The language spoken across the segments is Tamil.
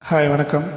ஹாய் வணக்கம்.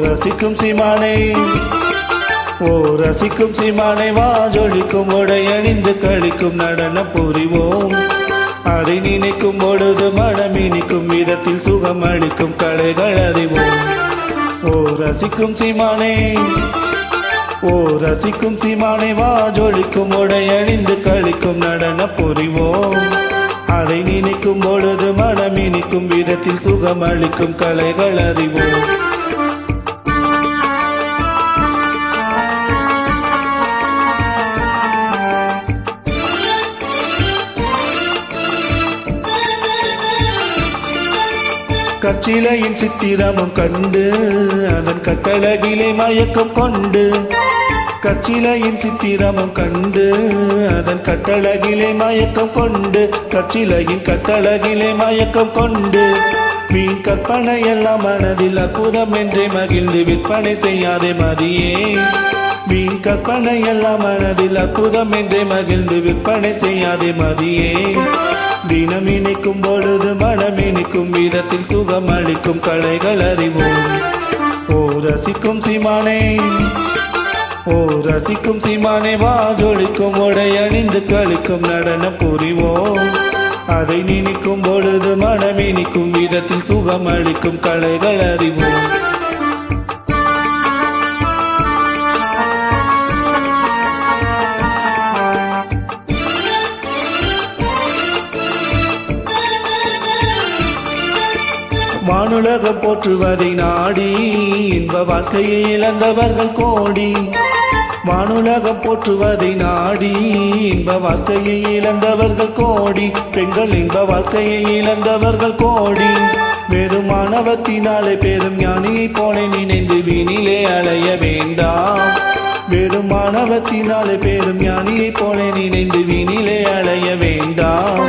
ரசிக்கும் சீமானே, ஓ ரசிக்கும் சீமானே, வா ஜொலிக்கும் உடை அணிந்து கழிக்கும் நடனம் புரிவோம். அதை நினைக்கும் பொழுது மனம் இனிக்கும் விதத்தில் சுகம் அளிக்கும் கலைகள் அறிவோம். ஓ ரசிக்கும் சீமானே, ஓ ரசிக்கும் சீமானே, வா ஜொலிக்கும் உடை அணிந்து கழிக்கும் நடனம் புரிவோம். அதை நினைக்கும் பொழுது மனம் இனிக்கும் விதத்தில் சுகம் அளிக்கும் கலைகள் அறிவோம். கற்சிலையின் சித்திரமும் கண்டு அதன் கட்டழகிலே மயக்கம் கொண்டு, கற்சிலையின் சித்திரமும் கண்டு அதன் கட்டழகிலே மயக்கம் கொண்டு, கற்சிலையின் கட்டழகிலே மயக்கம் கொண்டு, மீன் கற்பனை எல்லாம் மனதில் அற்புதம் என்றே மகிழ்ந்து விற்பனை செய்யாதே மதியே. மீன் கற்பனை எல்லாம் மனதில் அற்புதம் என்றே மகிழ்ந்து விற்பனை செய்யாதே மதியே. தினம் இனிக்கும் பொழுது மனம் இனிக்கும் விதத்தில் சுகம் அளிக்கும் கலைகள் அறிவோம். ஓ ரசிக்கும் சீமானே, ஓ ரசிக்கும் சீமானே, வா ஜொலிக்கும் உடை அணிந்து கழிக்கும் நடனம் புரிவோம். அதை நினைக்கும் பொழுது மனம் இனிக்கும் விதத்தில் சுகம் அளிக்கும் கலைகள் அறிவோம். வானுலகம் போற்றுவதை நாடி இன்ப வாழ்க்கையை இழந்தவர்கள் கோடி. வானுலகம் போற்றுவதை நாடி இன்ப வாழ்க்கையை இழந்தவர்கள் கோடி. பெண்கள் இன்ப வாழ்க்கையை இழந்தவர்கள் கோடி. வெறும் மாணவத்தினாலே பெரும் ஞானியை போல நினைந்து வீணிலே அலைய வேண்டாம். வெறும் மாணவத்தினாலே பெரும் ஞானியை போல நினைந்து வீணிலே அலைய வேண்டாம்.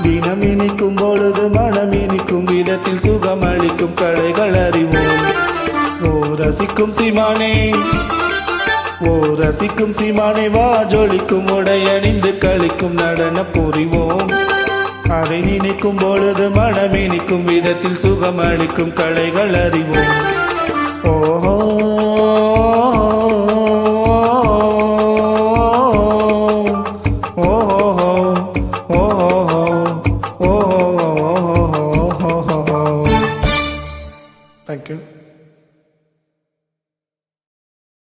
தினம் இனிக்கும் பொழுது மனம் இனிக்கும் விதத்தில் சுகம் அளிக்கும் கலைகள் அறிவோம். ஓ ரசிக்கும் சீமானே, ஓ ரசிக்கும் சீமானே, வா ஜொலிக்கும் உடை அணிந்து கழிக்கும் நடனம் புரிவோம். அதை நினைக்கும் பொழுது மனம் இனிக்கும் விதத்தில் சுகம் அளிக்கும் கலைகள் அறிவோம். ஓஹோ.